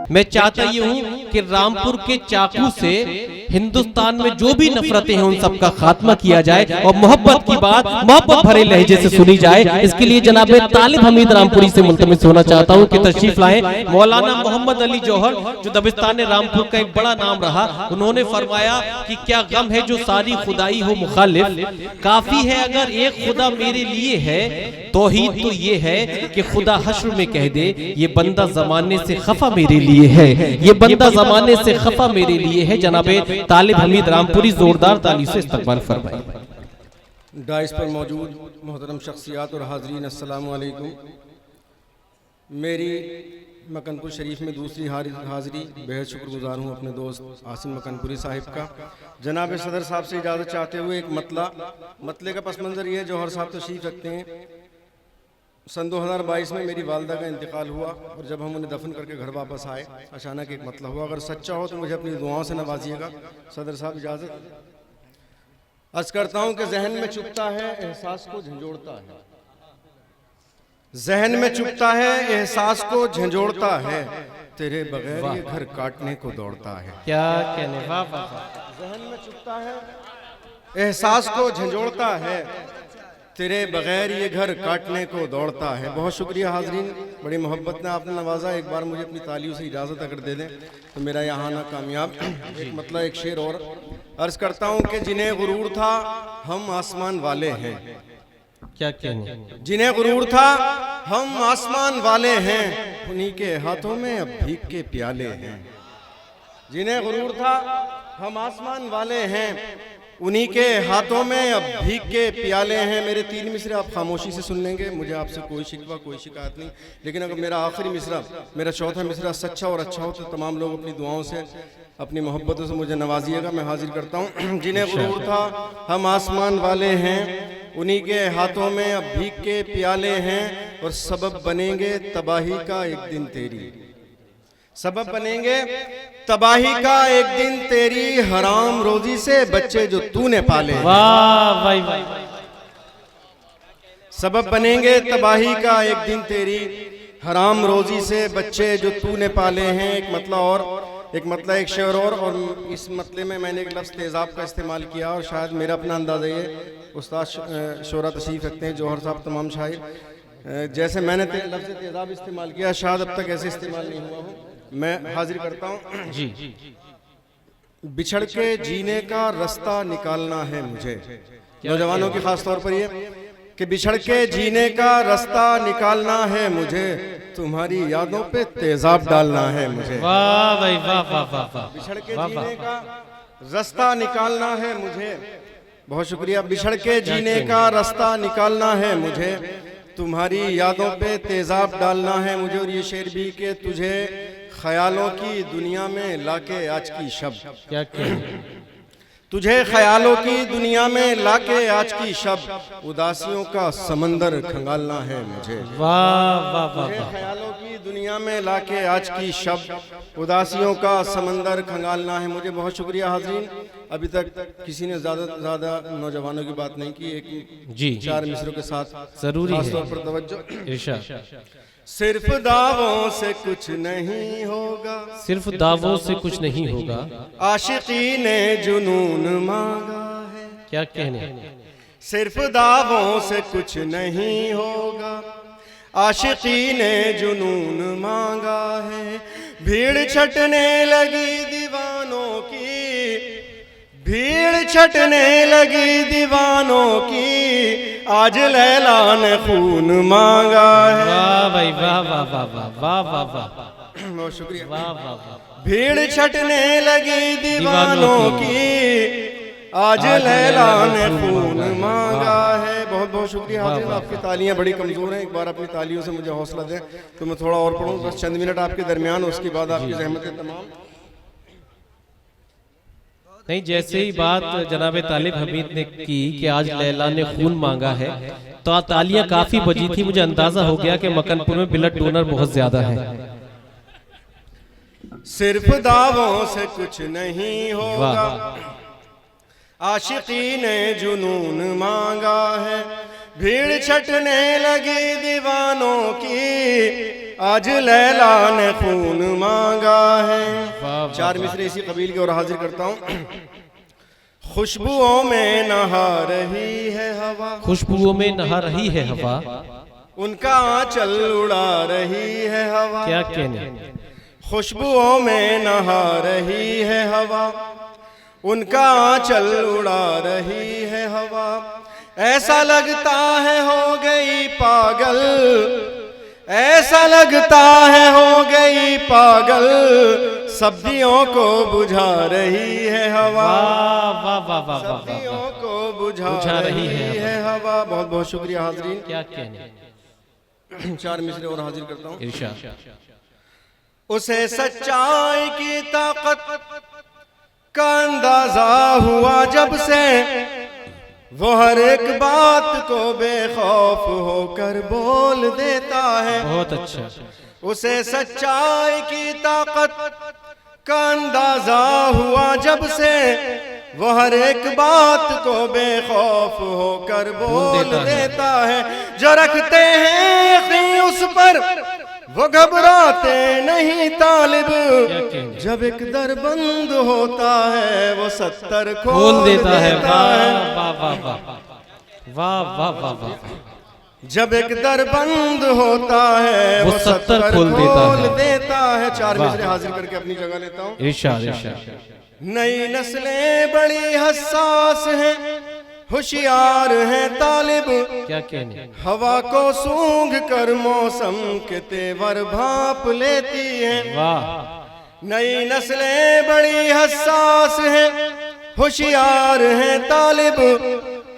मैं चाहता ये हूँ कि रामपुर के चाकू से हिंदुस्तान में जो भी नफरतें हैं उन सबका खात्मा किया जाए और मोहब्बत की बात मोहब्बत भरे लहजे से सुनी जाए। इसके लिए जनाब तालिब हमीद रामपुरी से मुल्तमिस होना चाहता हूँ कि तशरीफ लाएं। मौलाना मोहम्मद अली जौहर जो दबिस्तान रामपुर का एक बड़ा नाम रहा, उन्होंने फरमाया कि क्या गम है जो सारी खुदाई हो मुखालिफ, काफी है अगर एक खुदा मेरे लिए है, तौहीद तो ये है कि खुदा हश्र में कह दे ये बंदा जमाने से खफा मेरे लिए है, ये बंदा जमाने से खफा मेरे लिए है। जनाबे तालिब हमीद रामपुरी जोरदार ताली से इस्तकबाल फरमाएं। डाइस पर मौजूद मोहतरम शख्सियात और हाजरीन, अस्सलाम वालेकुम। मेरी मकनपुर शरीफ में दूसरी हाज़री, बेहद शुक्रगुजार हूँ अपने दोस्त आसिम मकनपुरी साहिब का। जनाब सदर साहब से इजाज़त चाहते हुए एक मतले का पस मंज़र ये जौहर साहब तशरीफ़ रखते हैं। सन 2022 में मेरी वालदा का इंतकाल हुआ और जब हम उन्हें दफन करके घर वापस आए अचानक एक मतला हुआ। अगर सच्चा हो तो मुझे अपनी दुआओं से नवाजिएगा। सदर साहब इजाज़त। अर्ज़ करता हूँ कि जहन में चुभता है, एहसास को झंझोड़ता है, जहन में चुभता है, एहसास को झंझोड़ता है, तेरे बगैर ये घर काटने को दौड़ता है। क्या कहने, वाह वाह। जहन में चुभता है, एहसास को झंझोड़ता है, तेरे बगैर ये घर काटने को दौड़ता है। बहुत शुक्रिया हाजरीन, बड़ी मोहब्बत ने आपने नवाजा। एक बार मुझे अपनी तालियों से इजाज़त अगर दे दें तो मेरा यहाँ आना कामयाब। एक मतलब एक शेर और अर्ज़ करता हूँ कि जिन्हें गुरूर था हम आसमान वाले हैं। क्या कहने, जिन्हें गुरूर था हम आसमान वाले हैं, उन्हीं के हाथों में अब भीख के प्याले हैं। जिन्हें गुरूर था हम आसमान वाले हैं, उन्हीं के हाथों में अब भीख के प्याले हैं। मेरे 3 मिसरे आप खामोशी से सुन लेंगे, मुझे आपसे कोई शिकवा कोई शिकायत नहीं, लेकिन अगर मेरा आखिरी मिसरा, मेरा चौथा मिसरा सच्चा और अच्छा हो तो तमाम लोग अपनी दुआओं से अपनी मोहब्बतों से मुझे नवाजिएगा। मैं हाजिर करता हूँ। जिन्हें गुरूर था हम आसमान वाले हैं, उन्हीं के हाथों में अब भीख के प्याले हैं, और सबब बनेंगे तबाही का एक दिन तेरी, सबब बनेंगे तबाही का एक दिन तेरी, हराम रोजी से बच्चे जो तूने पाले। वाह भाई वाह। सबब बनेंगे तबाही का एक दिन तेरी, हराम रोजी से बच्चे जो तूने पाले हैं। एक मतलब एक शेर और इस मतले में मैंने एक लफ्ज़ तेज़ाब का इस्तेमाल किया और शायद मेरा अपना अंदाज़ा ये, उस्ताद शोरा तशरीफ़ रखते हैं जौहर साहब, तमाम शायर, जैसे मैंने लफ्ज़ तेज़ाब इस्तेमाल किया शायद अब तक ऐसे इस्तेमाल नहीं हुआ हो। मैं हाजिर करता हूँ जी। बिछड़ के जीने का रास्ता निकालना है मुझे, नौजवानों की खास तौर पर ये कि बिछड़ के जीने का रास्ता निकालना है मुझे, तुम्हारी यादों पे तेजाब डालना है मुझे। वाह भाई वाह वाह वाह। बिछड़ के जीने का रास्ता निकालना है मुझे, बहुत शुक्रिया। बिछड़ के जीने का रास्ता निकालना है मुझे, तुम्हारी यादों पे तेजाब डालना है मुझे। और ये शेर भी कि तुझे ख्यालों की दुनिया में लाके आज की शब, क्या तुझे ख्यालों की दुनिया में लाके आज की शब, उदासियों का समंदर खंगालना है मुझे। वाह वाह वाह। ख्यालों की दुनिया में लाके आज की शब, उदासियों का समंदर खंगालना है मुझे। बहुत शुक्रिया हाज़रीन। अभी तक किसी ने ज़्यादा नौजवानों की बात नहीं की, एक जी 4 मिसरों के साथ जरूरी है खास तौर पर तवज्जो। सिर्फ दावों से कुछ नहीं होगा, सिर्फ दावों से कुछ नहीं होगा, आशिकी ने जुनून मांगा है। क्या कहने, सिर्फ दावों से कुछ नहीं होगा, आशिकी ने जुनून मांगा है। भीड़ छटने लगी दीवानों की, भीड़ छटने लगी दीवानों की, आज लैला ने खून मांगा है। वाह भाई वाह वाह वाह वाह वाह वाह। बहुत शुक्रिया। वाह वाह वाह। भीड़ छटने लगी दीवानों की, आज लैला ने खून मांगा है। बहुत बहुत शुक्रिया हाज़िर। आपकी तालियां बड़ी कमज़ोर हैं, एक बार अपनी तालियों से मुझे हौसला दें तो मैं थोड़ा और पढ़ूँ। बस चंद मिनट आपके दरमियान, उसके बाद आपकी ज़हमतें तमाम। नहीं, जैसे ही बात जनाब तालिब हमीद ने की कि आज लैला ने खून मांगा है तो तालियां काफी बजी थी। मुझे अंदाजा हो गया कि मकनपुर में ब्लड डोनर बहुत ज्यादा है। सिर्फ दावों से कुछ नहीं होगा, आशिकी ने जुनून मांगा है। भीड़ छटने लगी दीवानों की, आज लैला ने खून मांगा है। वाह, चार मिसरे इसी कबील के और हाजिर करता हूँ। खुशबुओं में नहा रही है हवा, खुशबुओं में नहा रही है हवा, उनका आंचल उड़ा रही है हवा। क्या कहने। खुशबुओं में नहा रही है हवा, उनका आंचल उड़ा रही है हवा। ऐसा लगता है हो गई पागल, ऐसा लगता है हो गई पागल, सब्जियों को बुझा रही है हवा। वाह वाह वाह वाह वाह, सब्जियों को बुझा रही है हवा। बहुत बहुत शुक्रिया हाजरीन। क्या कहने। चार मिसरे और हाजिर करता हूँ। इरशाद। उसे सच्चाई की ताकत का अंदाजा हुआ जब से, वो हर एक बात को बेखौफ होकर बोल देता है। बहुत अच्छा। उसे सच्चाई की ताकत का अंदाजा हुआ जब से, वो हर एक बात को बेखौफ होकर बोल देता है। जो रखते हैं यकीन उस पर वो घबराते नहीं तालिब, जब एक दर बंद होता है वो 70 खोल देता है। वाह वाह वाह वाह वाह वाह वाह। जब एक दर बंद होता है वो 70 खोल देता है। चार मिसरे हाजिर करके अपनी जगह लेता हूँ। इरशाद इरशाद। नई नस्लें बड़ी हसास हैं, होशियार हैं तालिब, क्या कहने। हवा को सूंघ कर मौसम के तेवर भाप लेती हैं। वाह। नई नस्लें बड़ी हसास हैं, होशियार हैं तालिब,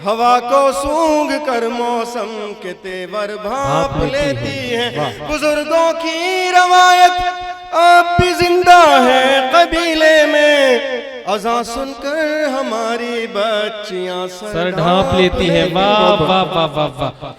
हवा को सूंघ कर मौसम के तेवर भाप लेती हैं। बुजुर्गों की रवायत अब भी जिंदा है कबीले में, अज़ान सुनकर हमारी बच्चियां सर ढांप लेती है। वाह वाह वाह वाह वाह।